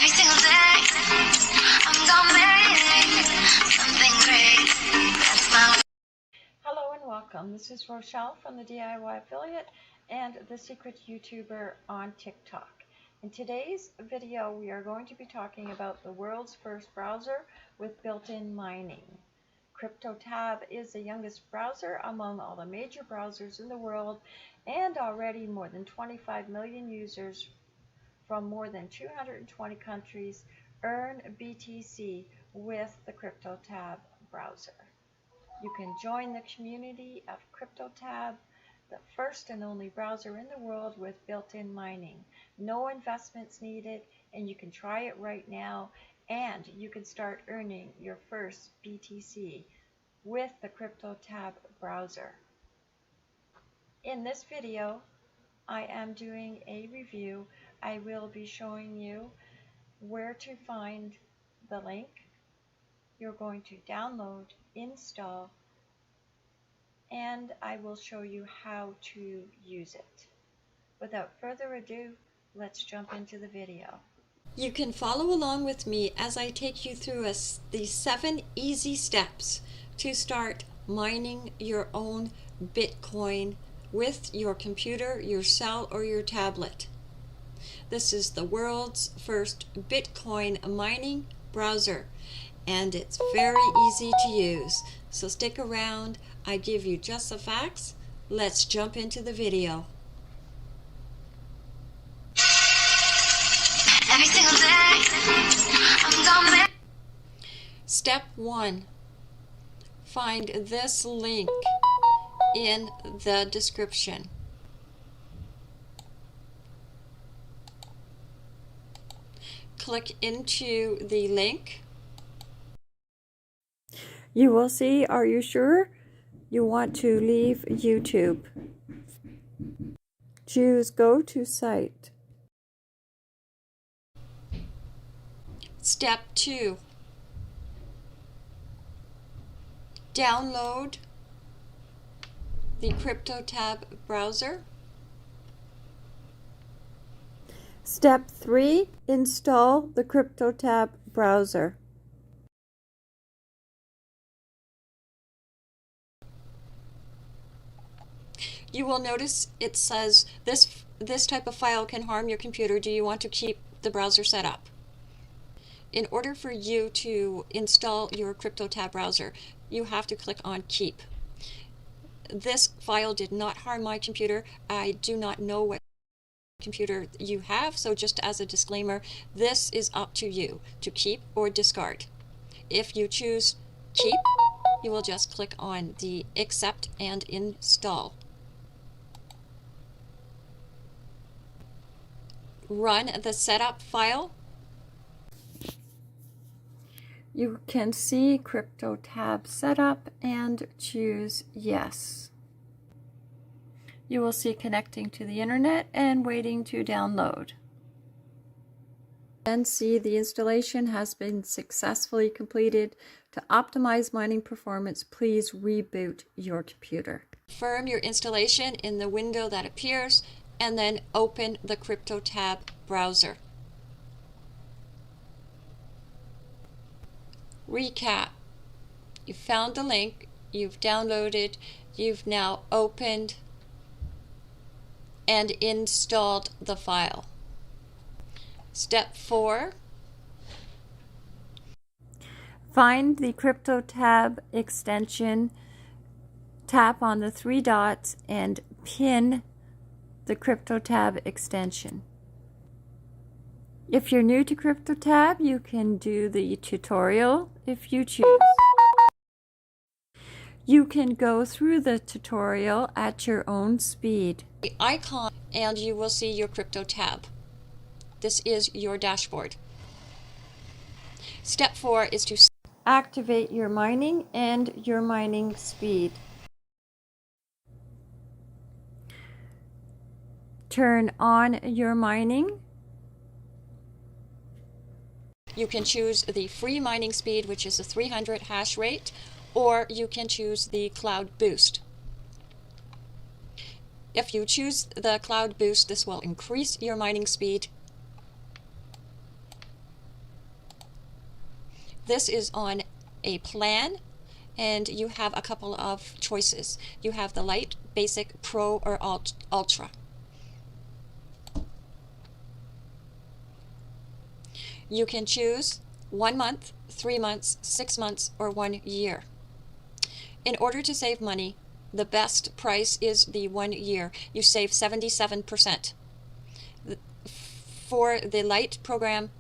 Every single day, I'm gonna make something great. That's my. Hello and welcome. This is Rochelle from the DIY Affiliate and the Secret YouTuber on TikTok. In today's video, we are going to be talking about the world's first browser with built-in mining. CryptoTab is the youngest browser among all the major browsers in the world, and already more than 25 million users from more than 220 countries earn BTC with the CryptoTab browser. You can join the community of CryptoTab, the first and only browser in the world with built-in mining. No investments needed, and you can try it right now, and you can start earning your first BTC with the CryptoTab browser. In this video, I am doing a review. I will be showing you where to find the link you're going to download, install, and I will show you how to use it. Without further ado, let's jump into the video. You can follow along with me as I take you through the 7 easy steps to start mining your own Bitcoin with your computer, your cell, or your tablet. This is the world's first Bitcoin mining browser, and it's very easy to use. So stick around, I give you just the facts. Let's jump into the video. Every single day, I'm gonna make. Step 1. Find this link in the description. Click into the link. You will see, are you sure? You want to leave YouTube. Choose Go to Site. Step 2. Download the CryptoTab browser. Step 3. Install the CryptoTab browser. You will notice it says this type of file can harm your computer. Do you want to keep the browser set up? In order for you to install your CryptoTab browser, you have to click on Keep. This file did not harm my computer. I do not know what computer you have, so just as a disclaimer, this is up to you to keep or discard. If you choose Keep, you will just click on the Accept and Install. Run the setup file. You can see CryptoTab setup and choose Yes. You will see connecting to the internet and waiting to download. Then see the installation has been successfully completed. To optimize mining performance, please reboot your computer. Confirm your installation in the window that appears, and then open the CryptoTab browser. Recap. You found the link, you've downloaded, you've now opened and installed the file. Step 4. Find the CryptoTab extension, tap on the 3 dots and pin the CryptoTab extension. If you're new to CryptoTab, you can do the tutorial if you choose. You can go through the tutorial at your own speed. The icon, and you will see your CryptoTab. This is your dashboard. Step 4 is to activate your mining and your mining speed. Turn on your mining. You can choose the free mining speed, which is a 300 hash rate, or you can choose the cloud boost. If you choose the cloud boost, this will increase your mining speed. This is on a plan, and you have a couple of choices. You have the Lite, Basic, Pro, or Ultra. You can choose 1 month, 3 months, 6 months, or 1 year. In order to save money, the best price is the 1 year. You save 77%. For the Lite program,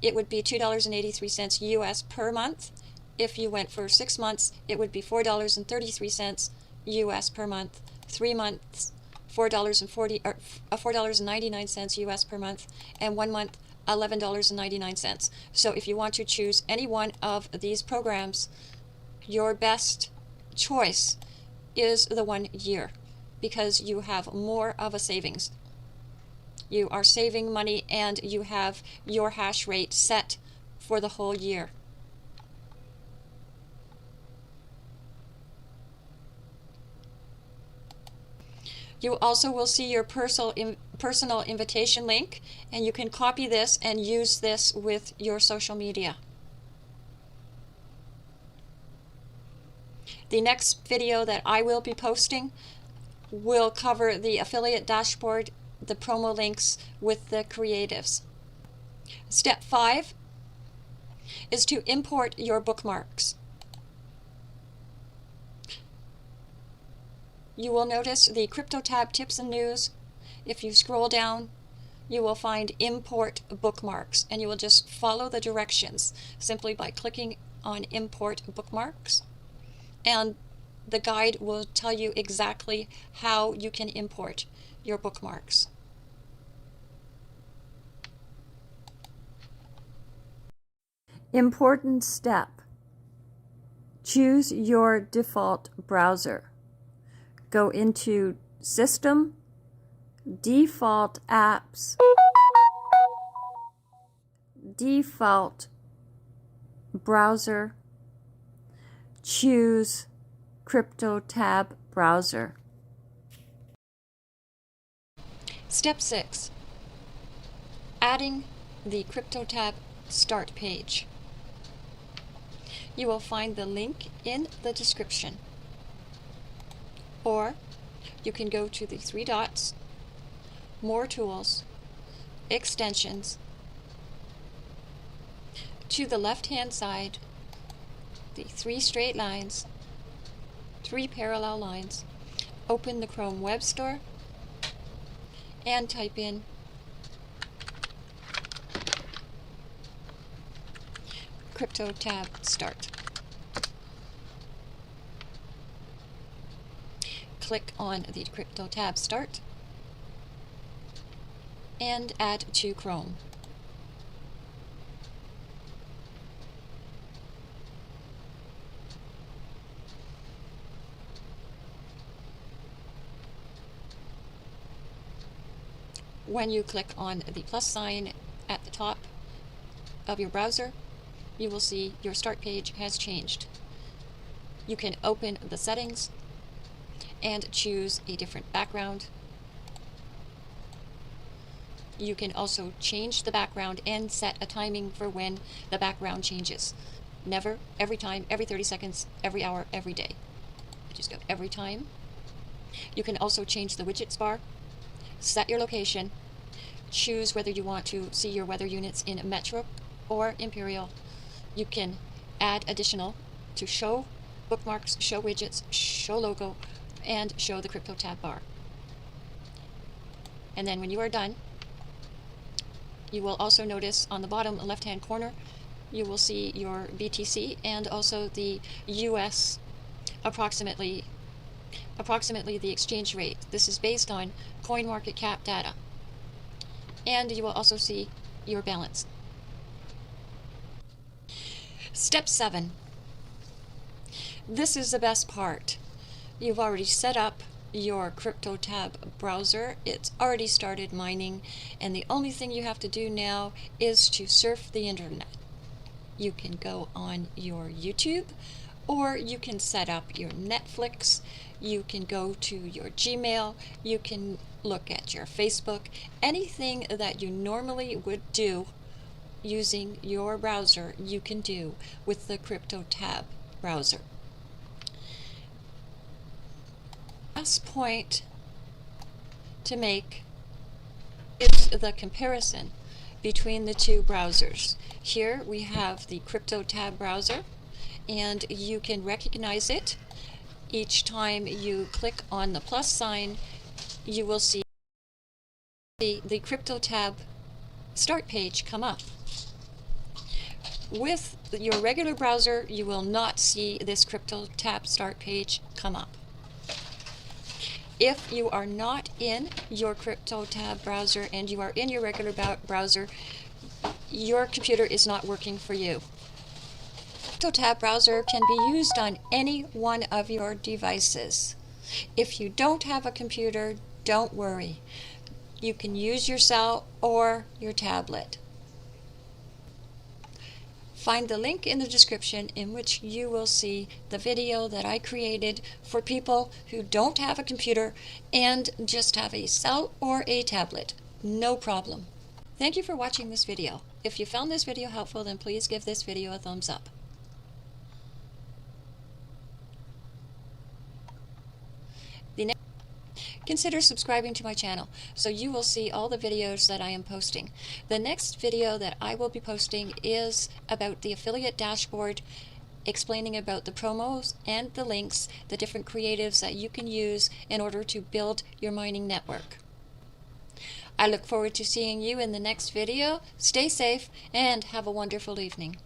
it would be $2.83 US per month. If you went for 6 months, it would be $4.33 US per month. 3 months, $4.99 US per month, and 1 month, $11.99. So if you want to choose any one of these programs, your best choice is the 1 year, because you have more of a savings. You are saving money, and you have your hash rate set for the whole year. You also will see your personal invitation link, and you can copy this and use this with your social media. The next video that I will be posting will cover the affiliate dashboard, the promo links with the creatives. Step 5 is to import your bookmarks. You will notice the CryptoTab tips and news. If you scroll down, you will find import bookmarks, and you will just follow the directions simply by clicking on import bookmarks, and the guide will tell you exactly how you can import your bookmarks. Important step: choose your default browser. Go into System, Default Apps, Default Browser, choose CryptoTab Browser. Step 6. Adding the CryptoTab Start page. You will find the link in the description. Or you can go to the 3 dots, More Tools, Extensions. To the left-hand side, the 3 straight lines, 3 parallel lines. Open the Chrome Web Store and type in CryptoTab Start. Click on the CryptoTab Start and add to Chrome. When you click on the plus sign at the top of your browser, you will see your start page has changed. You can open the settings and choose a different background. You can also change the background and set a timing for when the background changes. Never, every time, every 30 seconds, every hour, every day. Just go every time. You can also change the widgets bar, set your location, choose whether you want to see your weather units in Metro or Imperial. You can add additional to show bookmarks, show widgets, show logo, and show the CryptoTab bar. And then when you are done, you will also notice on the bottom left-hand corner, you will see your BTC and also the US approximately the exchange rate. This is based on CoinMarketCap data. And you will also see your balance. Step 7. This is the best part. You've already set up your CryptoTab browser. It's already started mining, and the only thing you have to do now is to surf the internet. You can go on your YouTube, or you can set up your Netflix, you can go to your Gmail, you can look at your Facebook, anything that you normally would do using your browser, you can do with the CryptoTab browser. Last point to make is the comparison between the two browsers. Here we have the CryptoTab browser, and you can recognize it. Each time you click on the plus sign, you will see the CryptoTab start page come up. With your regular browser, you will not see this CryptoTab start page come up. If you are not in your CryptoTab browser and you are in your regular browser, your computer is not working for you. CryptoTab browser can be used on any one of your devices. If you don't have a computer, don't worry. You can use your cell or your tablet. Find the link in the description in which you will see the video that I created for people who don't have a computer and just have a cell or a tablet. No problem. Thank you for watching this video. If you found this video helpful, then please give this video a thumbs up. Consider subscribing to my channel so you will see all the videos that I am posting. The next video that I will be posting is about the affiliate dashboard, explaining about the promos and the links, the different creatives that you can use in order to build your mining network. I look forward to seeing you in the next video. Stay safe and have a wonderful evening.